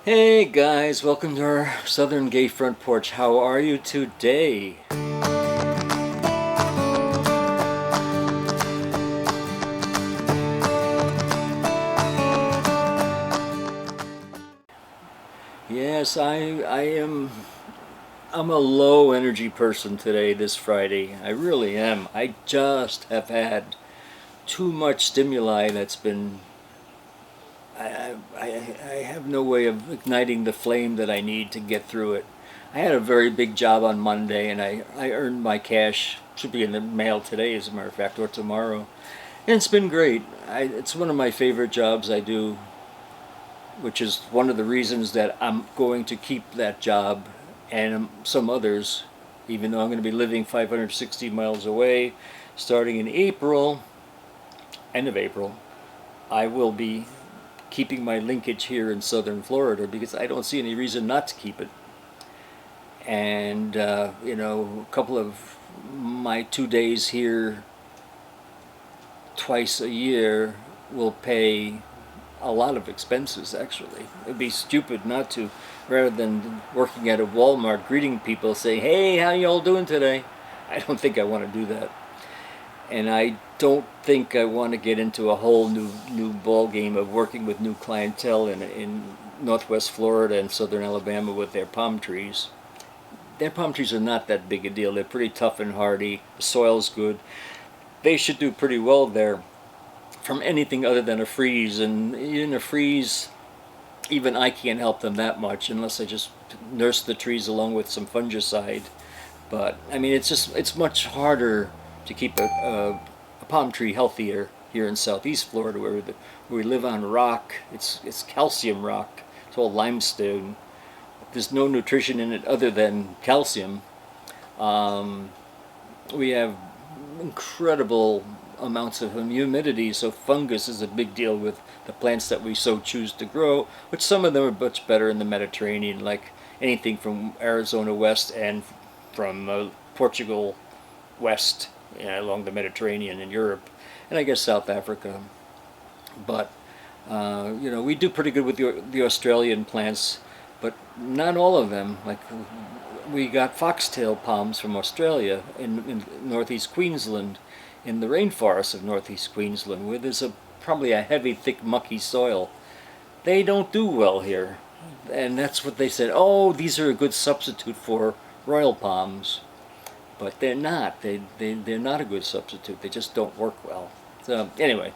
Hey guys, welcome to our Southern Gay Front Porch. How are you today? Yes, I'm a low energy person today, this Friday. I really am. I just have had too much stimuli that's been I have no way of igniting the flame that I need to get through it. I had a very big job on Monday and I earned my cash. Should be in the mail today, as a matter of fact, or tomorrow. And it's been great. It's one of my favorite jobs I do, which is one of the reasons that I'm going to keep that job and some others, even though I'm going to be living 560 miles away starting in April, end of April. I will be keeping my linkage here in southern Florida because I don't see any reason not to keep it. And, a couple of my 2 days here twice a year will pay a lot of expenses, actually. It'd be stupid not to, rather than working at a Walmart greeting people saying, hey, how y'all doing today? I don't think I want to do that. And I don't think I want to get into a whole new ball game of working with new clientele in northwest Florida and southern Alabama with their palm trees. Their palm trees are not that big a deal. They're pretty tough and hardy. The soil's good. They should do pretty well there from anything other than a freeze. And in a freeze, even I can't help them that much unless I just nurse the trees along with some fungicide. But I mean, it's much harder to keep a palm tree healthier here in southeast Florida, where we live on rock. It's calcium rock. It's all limestone. There's no nutrition in it other than calcium. We have incredible amounts of humidity, so fungus is a big deal with the plants that we so choose to grow, which some of them are much better in the Mediterranean, like anything from Arizona west and from Portugal west, along the Mediterranean in Europe, and I guess South Africa. But we do pretty good with the Australian plants, but not all of them. Like we got foxtail palms from Australia in northeast Queensland, in the rainforests of northeast Queensland, where there's probably a heavy, thick, mucky soil. They don't do well here, and that's what they said. Oh, these are a good substitute for royal palms, but they're not. They're not a good substitute. They just don't work well. So anyway,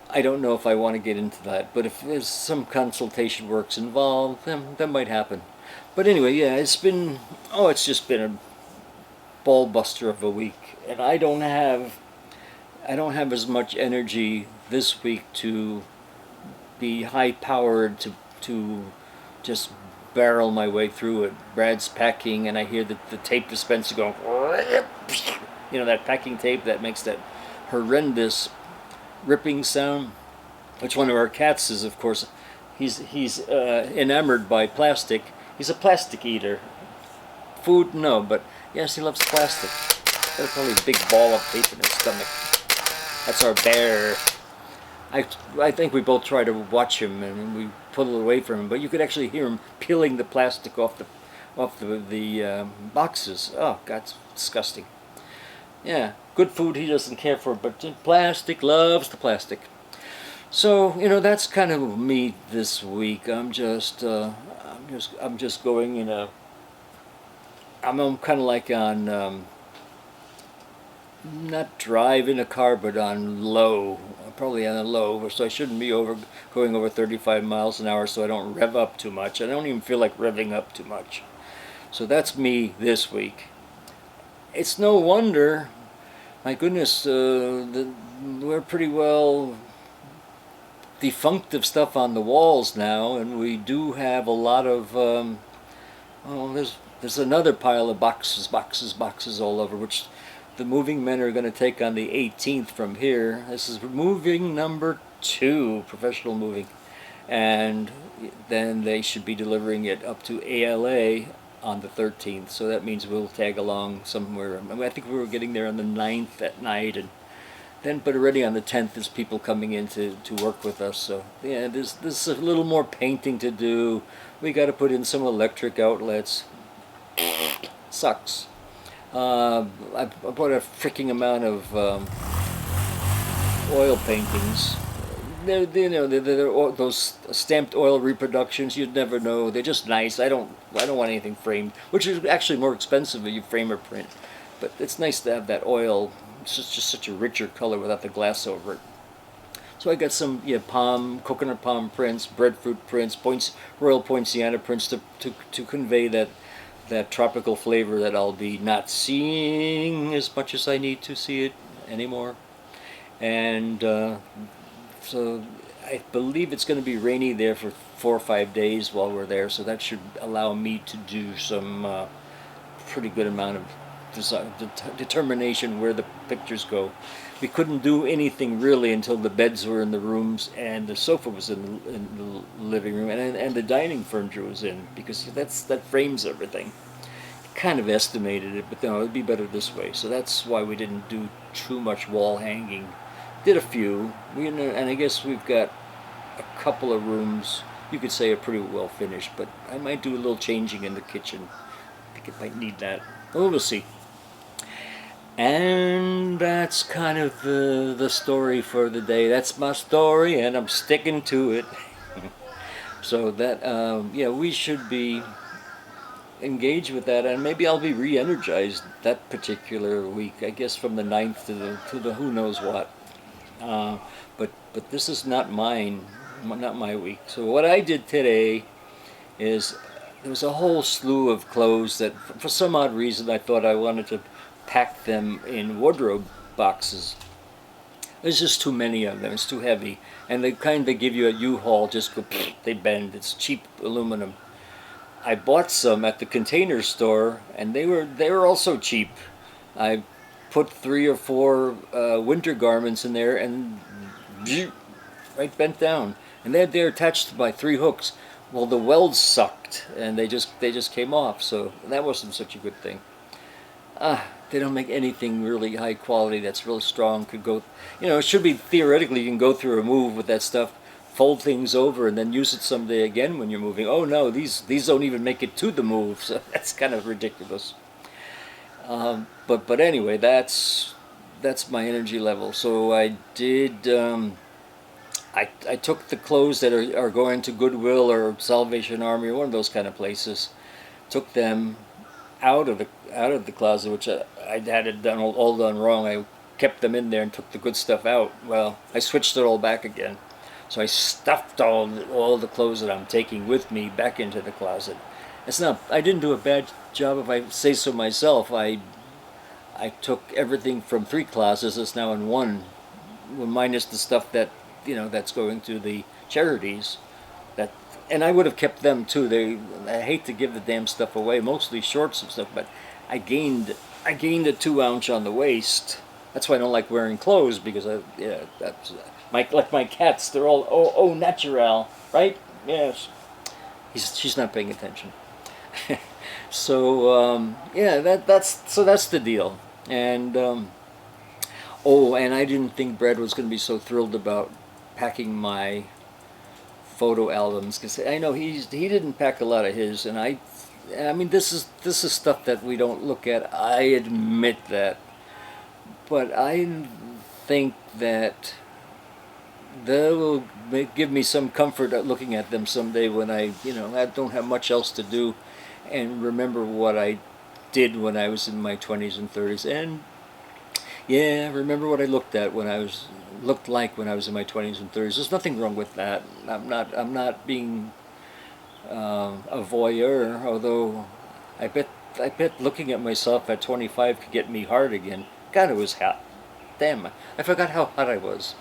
I don't know if I want to get into that, but if there's some consultation works involved, then that might happen. But anyway, yeah, it's just been a ball buster of a week, and I don't have as much energy this week to be high powered to just barrel my way through it. Brad's packing, and I hear the tape dispenser going, that packing tape that makes that horrendous ripping sound, which one of our cats is, of course. He's enamored by plastic. He's a plastic eater. Food, no, but yes, he loves plastic. Got probably a big ball of tape in his stomach. That's our bear. I think we both try to watch him and we pull it away from him, but you could actually hear him peeling the plastic off the boxes. Oh God, it's disgusting. Yeah, good food he doesn't care for, but plastic, loves the plastic. So that's kind of me this week. I'm just going in a. I'm kind of like on. Not drive in a car, but on low, probably on a low, so I shouldn't be going over 35 miles an hour, so I don't rev up too much. I don't even feel like revving up too much. So that's me this week. It's no wonder, my goodness, we're pretty well defunct of stuff on the walls now, and we do have a lot of, there's another pile of boxes all over, which the moving men are going to take on the 18th from here. This is moving number 2, professional moving. And then they should be delivering it up to ALA on the 13th. So that means we'll tag along somewhere. I think we were getting there on the 9th at night. And then, but already on the 10th, there's people coming in to work with us. So yeah, there's a little more painting to do. We got to put in some electric outlets. Sucks. I bought a freaking amount of oil paintings. They're those stamped oil reproductions. You'd never know. They're just nice. I don't want anything framed, which is actually more expensive if you frame or print. But it's nice to have that oil. It's just such a richer color without the glass over it. So I got some coconut palm prints, breadfruit prints, royal poinciana prints to convey that tropical flavor that I'll be not seeing as much as I need to see it anymore. And so I believe it's going to be rainy there for 4 or 5 days while we're there, so that should allow me to do some pretty good amount of determination where the pictures go. We couldn't do anything really until the beds were in the rooms and the sofa was in the living room and the dining furniture was in, because that frames everything. Kind of estimated it, but no, it'd be better this way. So that's why we didn't do too much wall hanging. Did a few, and I guess we've got a couple of rooms you could say are pretty well finished, but I might do a little changing in the kitchen. I think it might need that. Oh, we'll see. And that's kind of the story for the day. That's my story, and I'm sticking to it. So that, we should be engaged with that, and maybe I'll be re-energized that particular week. I guess from the 9th to the who knows what. But this is not my week. So what I did today is there was a whole slew of clothes that, for some odd reason, I thought I wanted to pack them in wardrobe boxes. There's just too many of them. It's too heavy, and the kind they give you at U-Haul just go, they bend. It's cheap aluminum. I bought some at the Container Store, and they were also cheap. I put 3 or 4 winter garments in there, and right bent down, and they're attached by 3 hooks. Well, the welds sucked, and they just came off. So that wasn't such a good thing. They don't make anything really high quality that's real strong. Could go, it should be theoretically you can go through a move with that stuff, fold things over, and then use it someday again when you're moving. Oh no, these don't even make it to the move, so that's kind of ridiculous. But anyway, that's my energy level. So I did. I took the clothes that are going to Goodwill or Salvation Army or one of those kind of places. Took them out of the closet, which I had it all done wrong. I kept them in there and took the good stuff out. Well, I switched it all back again. So I stuffed all the clothes that I'm taking with me back into the closet. I didn't do a bad job, if I say so myself. I took everything from 3 closets that's now in one, minus the stuff that that's going to the charities. And I would have kept them too. I hate to give the damn stuff away, mostly shorts and stuff, but I gained a 2 ounce on the waist. That's why I don't like wearing clothes, because that's like my cats. They're all natural, right? Yes. She's not paying attention. So that's the deal. And and I didn't think Brad was going to be so thrilled about packing my photo albums, because I know he didn't pack a lot of his, and I mean this is stuff that we don't look at. I admit that, but I think that they will give me some comfort at looking at them someday when I don't have much else to do, and remember what I did when I was in my 20s and 30s, and remember what I looked like when I was in my 20s and 30s. There's nothing wrong with that. I'm not being a voyeur, although I bet looking at myself at 25 could get me hard again. God, it was hot. Damn, I forgot how hot I was.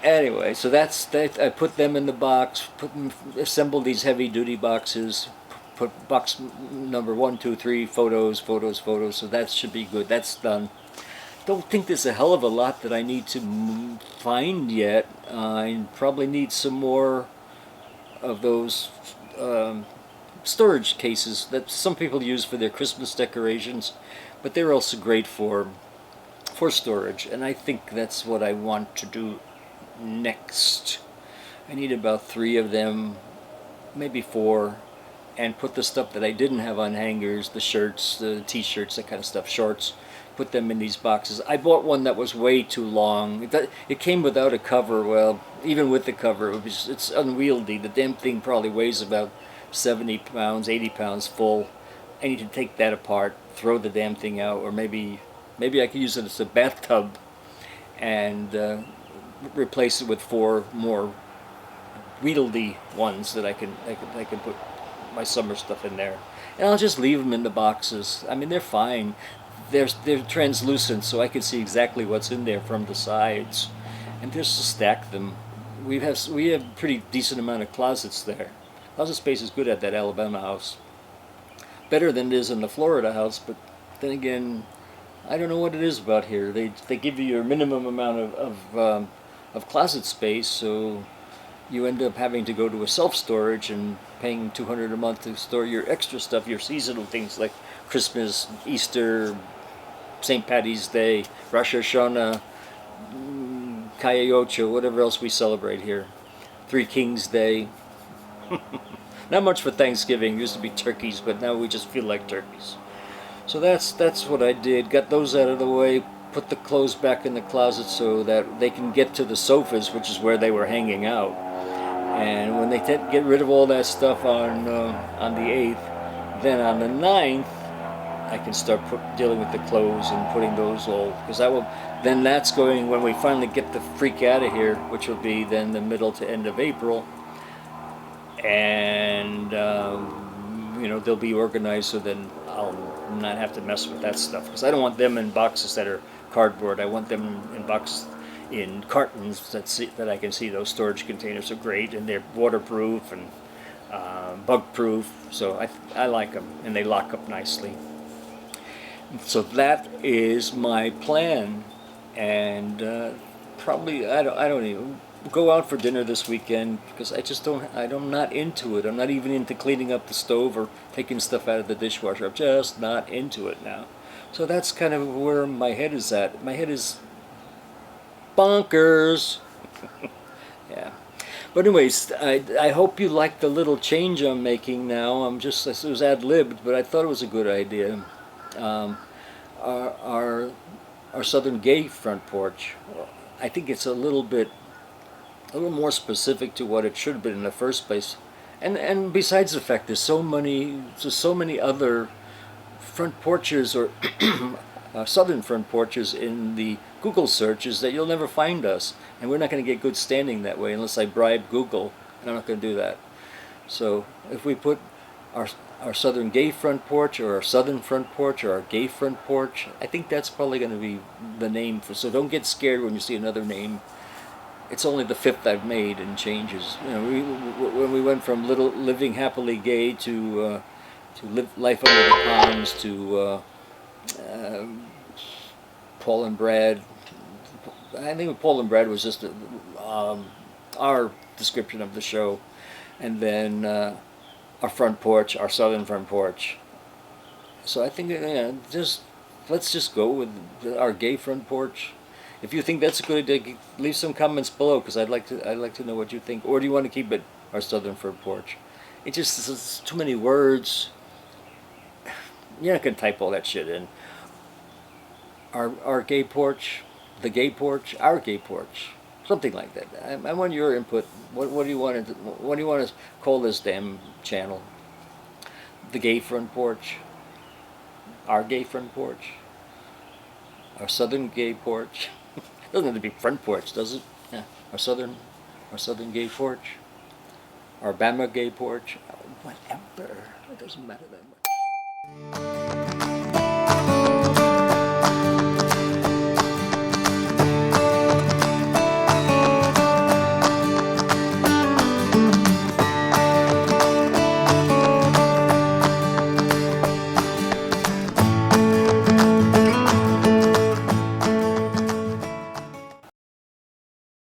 Anyway, so I put them in the box, assembled these heavy-duty boxes, put box number 1, 2, 3, photos, so that should be good. That's done. Don't think there's a hell of a lot that I need to find yet. I probably need some more of those storage cases that some people use for their Christmas decorations, but they're also great for for storage, and I think that's what I want to do next. I need about 3 of them, maybe 4, and put the stuff that I didn't have on hangers, the shirts, the t-shirts, that kind of stuff, shorts, put them in these boxes. I bought one that was way too long. It came without a cover. Well, even with the cover, it's unwieldy. The damn thing probably weighs about 70 pounds, 80 pounds full. I need to take that apart, throw the damn thing out, or maybe I could use it as a bathtub and replace it with 4 more wieldy ones that I can put my summer stuff in there, and I'll just leave them in the boxes. I mean, they're fine. They're translucent, so I can see exactly what's in there from the sides, and just stack them. We have a pretty decent amount of closets there. Closet space is good at that Alabama house, better than it is in the Florida house. But then again, I don't know what it is about here. They give you your minimum amount of closet space, so you end up having to go to a self-storage and paying $200 a month to store your extra stuff, your seasonal things like Christmas, Easter, St. Patty's Day, Rosh Hashanah, Calle Ocho, whatever else we celebrate here. Three Kings Day. Not much for Thanksgiving. It used to be turkeys, but now we just feel like turkeys. So that's what I did. Got those out of the way. Put the clothes back in the closet so that they can get to the sofas, which is where they were hanging out. And when they get rid of all that stuff on the 8th, then on the 9th, I can start dealing with the clothes and putting those all, because then that's going, when we finally get the freak out of here, which will be then the middle to end of April, and they'll be organized, so then I'll not have to mess with that stuff, because I don't want them in boxes that are cardboard. I want them in cartons that I can see. Those storage containers are great, and they're waterproof and bug-proof, so I like them, and they lock up nicely. So that is my plan, and probably I don't even go out for dinner this weekend, because I'm not into it. I'm not even into cleaning up the stove or taking stuff out of the dishwasher. I'm just not into it now. So that's kind of where my head is at. My head is bonkers. Yeah. But anyways, I hope you like the little change I'm making now. It was ad-libbed, but I thought it was a good idea. Our Southern Gay front porch, I think it's a little more specific to what it should have been in the first place. And besides the fact, there's so many other front porches or southern front porches in the Google searches that you'll never find us, and we're not going to get good standing that way unless I bribe Google, and I'm not going to do that. So if we put our Southern Gay front porch, or our Southern front porch, or our Gay front porch, I think that's probably going to be the name so don't get scared when you see another name. It's only the 5th I've made in changes. When we went from living happily gay to live life under the palms to Paul and Brad. I think Paul and Brad was just our description of the show, and then our front porch, our southern front porch. So I think let's just go with our gay front porch. If you think that's a good idea, leave some comments below, because I'd like to know what you think. Or do you want to keep it our southern front porch? It's too many words. You're not gonna type all that shit in. Our gay porch, the gay porch, our gay porch, something like that. I want your input. What do you want to call this damn channel? The gay front porch, our gay front porch, our southern gay porch. Doesn't have to be front porch, does it? Yeah. Our southern gay porch, our Bama gay porch, whatever. It doesn't matter that much.